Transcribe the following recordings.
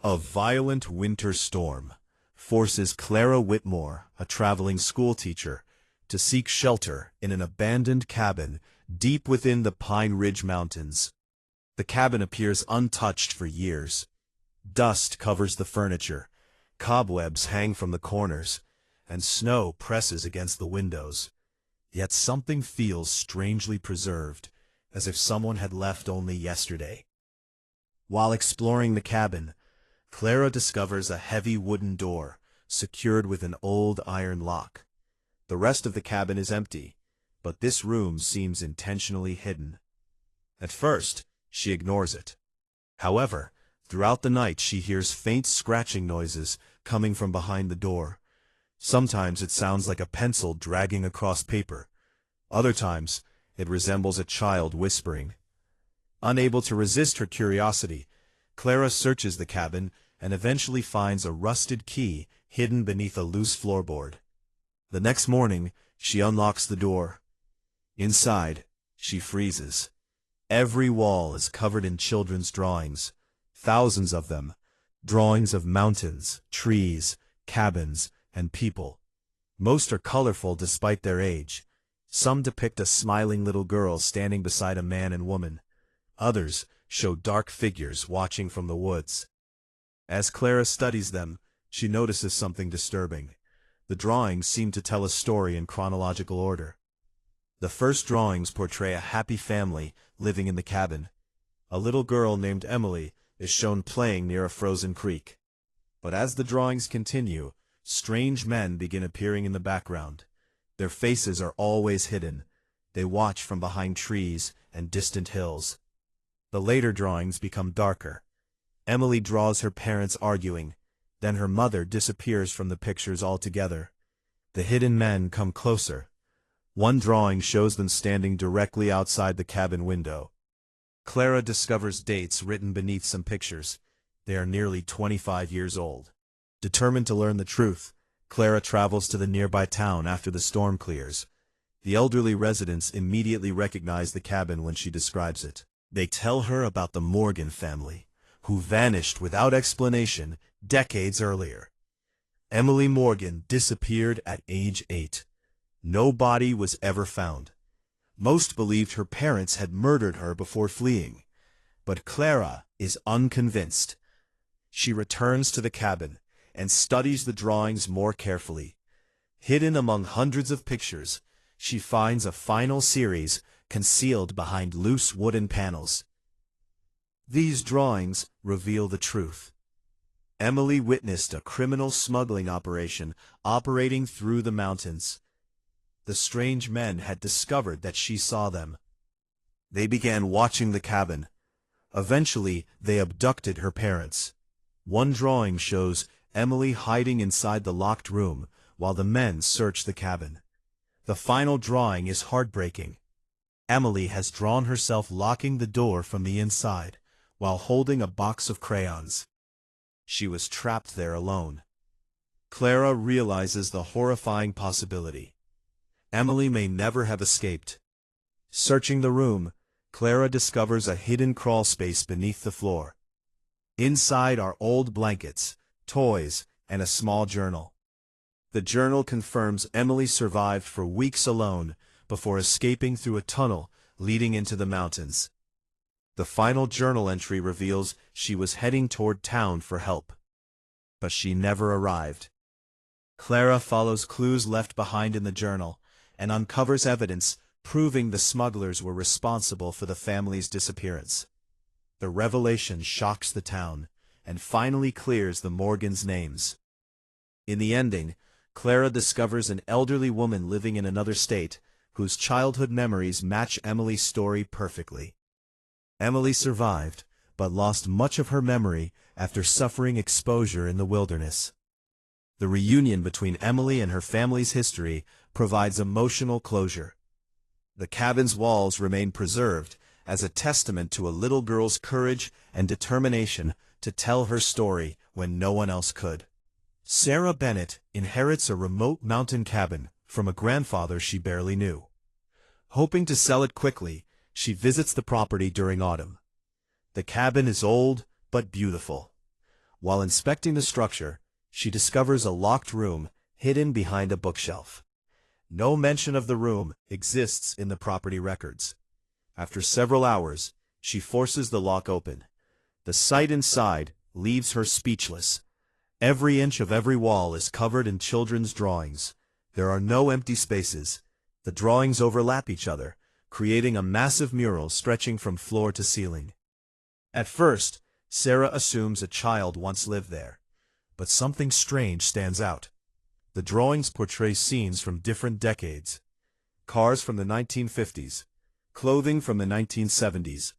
A violent winter storm forces Clara Whitmore, a traveling schoolteacher, to seek shelter in an abandoned cabin deep within the Pine Ridge Mountains. The cabin appears untouched for years. Dust covers the furniture, cobwebs hang from the corners, and snow presses against the windows. Yet something feels strangely preserved, as if someone had left only yesterday. While exploring the cabin, Clara discovers a heavy wooden door, secured with an old iron lock. The rest of the cabin is empty, but this room seems intentionally hidden. At first, she ignores it. However, throughout the night she hears faint scratching noises coming from behind the door. Sometimes it sounds like a pencil dragging across paper. Other times, it resembles a child whispering. Unable to resist her curiosity, Clara searches the cabin and eventually finds a rusted key hidden beneath a loose floorboard. The next morning, she unlocks the door. Inside, she freezes. Every wall is covered in children's drawings, thousands of them, drawings of mountains, trees, cabins, and people. Most are colorful despite their age. Some depict a smiling little girl standing beside a man and woman. Others show dark figures watching from the woods. As Clara studies them, she notices something disturbing. The drawings seem to tell a story in chronological order. The first drawings portray a happy family living in the cabin. A little girl named Emily is shown playing near a frozen creek. But as the drawings continue, strange men begin appearing in the background. Their faces are always hidden. They watch from behind trees and distant hills. The later drawings become darker. Emily draws her parents arguing. Then her mother disappears from the pictures altogether. The hidden men come closer. One drawing shows them standing directly outside the cabin window. Clara discovers dates written beneath some pictures. They are nearly 25 years old. Determined to learn the truth, Clara travels to the nearby town after the storm clears. The elderly residents immediately recognize the cabin when she describes it. They tell her about the Morgan family, who vanished without explanation decades earlier. Emily Morgan disappeared at age 8. No body was ever found. Most believed her parents had murdered her before fleeing, but Clara is unconvinced. She returns to the cabin and studies the drawings more carefully. Hidden among hundreds of pictures, she finds a final series concealed behind loose wooden panels. These drawings reveal the truth. Emily witnessed a criminal smuggling operation operating through the mountains. The strange men had discovered that she saw them. They began watching the cabin. Eventually, they abducted her parents. One drawing shows Emily hiding inside the locked room while the men search the cabin. The final drawing is heartbreaking. Emily has drawn herself locking the door from the inside while holding a box of crayons. She was trapped there alone. Clara realizes the horrifying possibility. Emily may never have escaped. Searching the room, Clara discovers a hidden crawl space beneath the floor. Inside are old blankets, toys, and a small journal. The journal confirms Emily survived for weeks alone before escaping through a tunnel leading into the mountains. The final journal entry reveals she was heading toward town for help. But she never arrived. Clara follows clues left behind in the journal and uncovers evidence proving the smugglers were responsible for the family's disappearance. The revelation shocks the town and finally clears the Morgans' names. In the ending, Clara discovers an elderly woman living in another state whose childhood memories match Emily's story perfectly. Emily survived, but lost much of her memory after suffering exposure in the wilderness. The reunion between Emily and her family's history provides emotional closure. The cabin's walls remain preserved as a testament to a little girl's courage and determination to tell her story when no one else could. Sarah Bennett inherits a remote mountain cabin from a grandfather she barely knew. Hoping to sell it quickly, she visits the property during autumn. The cabin is old but beautiful. While inspecting the structure, she discovers a locked room hidden behind a bookshelf. No mention of the room exists in the property records. After several hours, she forces the lock open. The sight inside leaves her speechless. Every inch of every wall is covered in children's drawings. There are no empty spaces. The drawings overlap each other, creating a massive mural stretching from floor to ceiling. At first, Sarah assumes a child once lived there. But something strange stands out. The drawings portray scenes from different decades. Cars from the 1950s, clothing from the 1970s,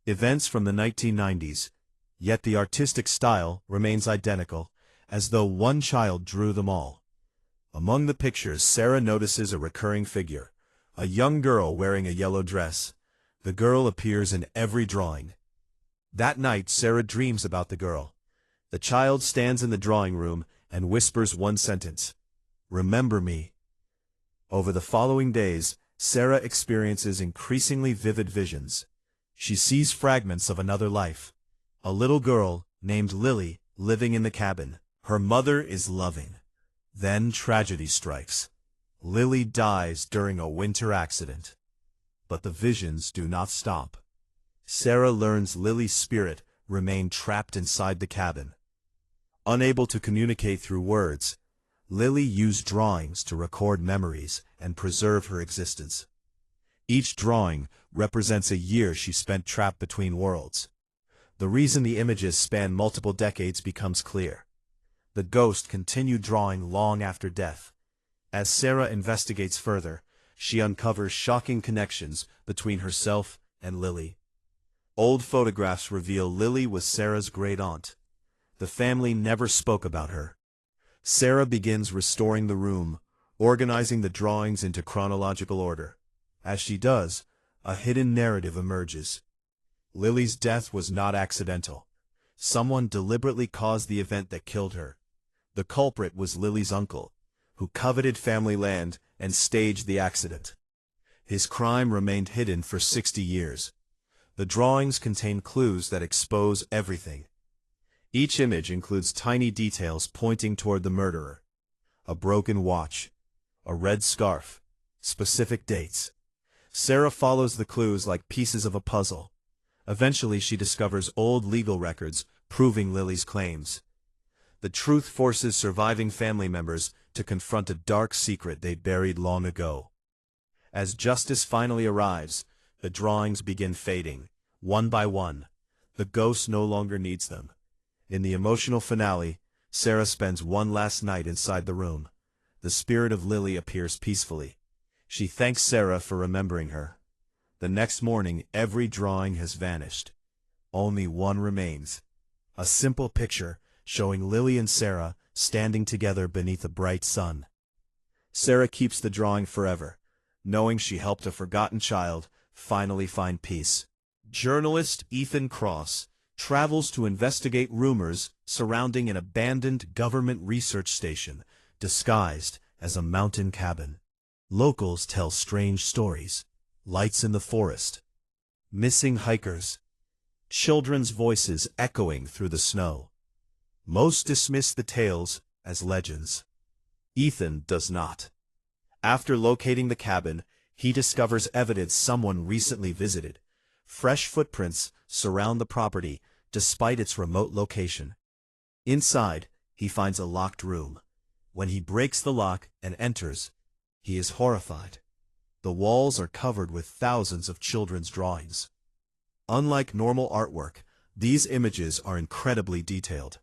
events from the 1990s, yet the artistic style remains identical, as though one child drew them all. Among the pictures, Sarah notices a recurring figure, a young girl wearing a yellow dress. The girl appears in every drawing. That night, Sarah dreams about the girl. The child stands in the drawing room and whispers one sentence, "Remember me." Over the following days, Sarah experiences increasingly vivid visions. She sees fragments of another life. A little girl, named Lily, living in the cabin. Her mother is loving. Then tragedy strikes. Lily dies during a winter accident. But the visions do not stop. Sarah learns Lily's spirit remained trapped inside the cabin. Unable to communicate through words, Lily used drawings to record memories and preserve her existence. Each drawing represents a year she spent trapped between worlds. The reason the images span multiple decades becomes clear. The ghost continued drawing long after death. As Sarah investigates further, she uncovers shocking connections between herself and Lily. Old photographs reveal Lily was Sarah's great-aunt. The family never spoke about her. Sarah begins restoring the room, organizing the drawings into chronological order. As she does, a hidden narrative emerges. Lily's death was not accidental. Someone deliberately caused the event that killed her. The culprit was Lily's uncle, who coveted family land and staged the accident. His crime remained hidden for 60 years. The drawings contain clues that expose everything. Each image includes tiny details pointing toward the murderer. A broken watch, a red scarf, specific dates. Sarah follows the clues like pieces of a puzzle. Eventually, she discovers old legal records proving Lily's claims. The truth forces surviving family members to confront a dark secret they buried long ago. As justice finally arrives, the drawings begin fading, one by one. The ghost no longer needs them. In the emotional finale, Sarah spends one last night inside the room. The spirit of Lily appears peacefully. She thanks Sarah for remembering her. The next morning, every drawing has vanished. Only one remains. A simple picture showing Lily and Sarah standing together beneath a bright sun. Sarah keeps the drawing forever, knowing she helped a forgotten child finally find peace. Journalist Ethan Cross travels to investigate rumors surrounding an abandoned government research station disguised as a mountain cabin. Locals tell strange stories. Lights in the forest, missing hikers, children's voices echoing through the snow. Most dismiss the tales as legends. Ethan does not. After locating the cabin, he discovers evidence someone recently visited. Fresh footprints surround the property despite its remote location. Inside, he finds a locked room. When he breaks the lock and enters, he is horrified. The walls are covered with thousands of children's drawings. Unlike normal artwork, these images are incredibly detailed,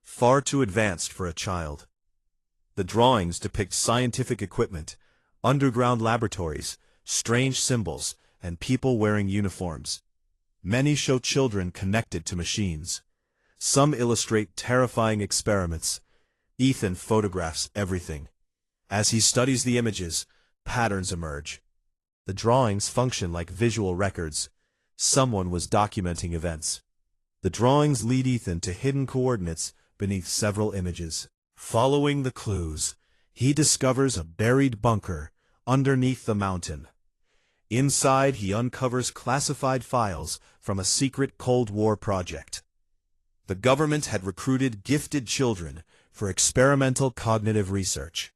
far too advanced for a child. The drawings depict scientific equipment, underground laboratories, strange symbols, and people wearing uniforms. Many show children connected to machines. Some illustrate terrifying experiments. Ethan photographs everything. As he studies the images, patterns emerge. The drawings function like visual records. Someone was documenting events. The drawings lead Ethan to hidden coordinates beneath several images. Following the clues, he discovers a buried bunker underneath the mountain. Inside, he uncovers classified files from a secret Cold War project. The government had recruited gifted children for experimental cognitive research.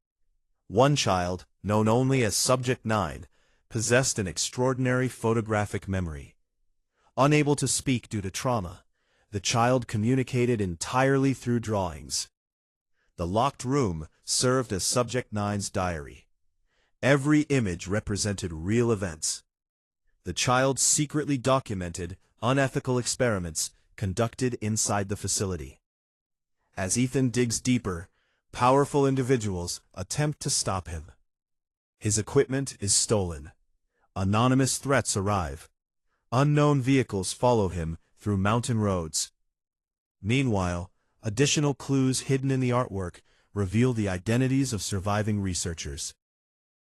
One child, known only as Subject 9, possessed an extraordinary photographic memory. Unable to speak due to trauma, the child communicated entirely through drawings. The locked room served as Subject 9's diary. Every image represented real events. The child secretly documented unethical experiments conducted inside the facility. As Ethan digs deeper, powerful individuals attempt to stop him. His equipment is stolen. Anonymous threats arrive. Unknown vehicles follow him through mountain roads. Meanwhile, additional clues hidden in the artwork reveal the identities of surviving researchers.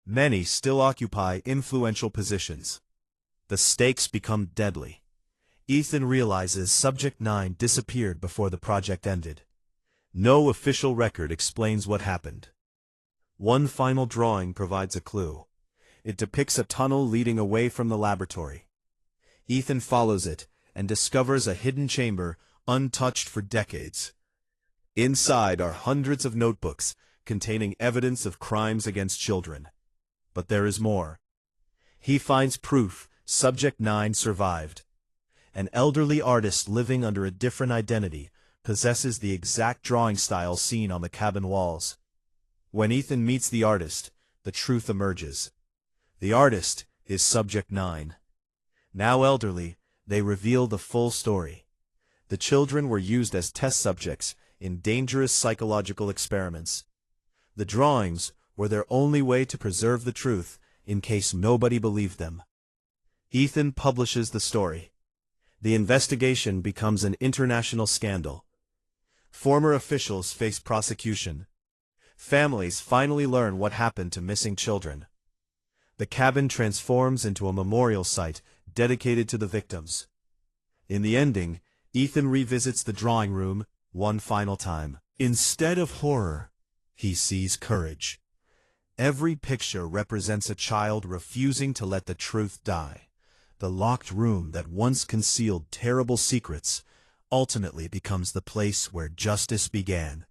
Many still occupy influential positions. The stakes become deadly. Ethan realizes Subject 9 disappeared before the project ended. No official record explains what happened. One final drawing provides a clue. It depicts a tunnel leading away from the laboratory. Ethan follows it and discovers a hidden chamber untouched for decades. Inside are hundreds of notebooks containing evidence of crimes against children. But there is more. He finds proof Subject 9 survived. An elderly artist living under a different identity possesses the exact drawing style seen on the cabin walls. When Ethan meets the artist, the truth emerges. The artist is Subject 9. Now elderly, they reveal the full story. The children were used as test subjects in dangerous psychological experiments. The drawings were their only way to preserve the truth in case nobody believed them. Ethan publishes the story. The investigation becomes an international scandal. Former officials face prosecution. Families finally learn what happened to missing children. The cabin transforms into a memorial site dedicated to the victims. In the ending, Ethan revisits the drawing room one final time. Instead of horror, he sees courage. Every picture represents a child refusing to let the truth die. The locked room that once concealed terrible secrets ultimately becomes the place where justice began.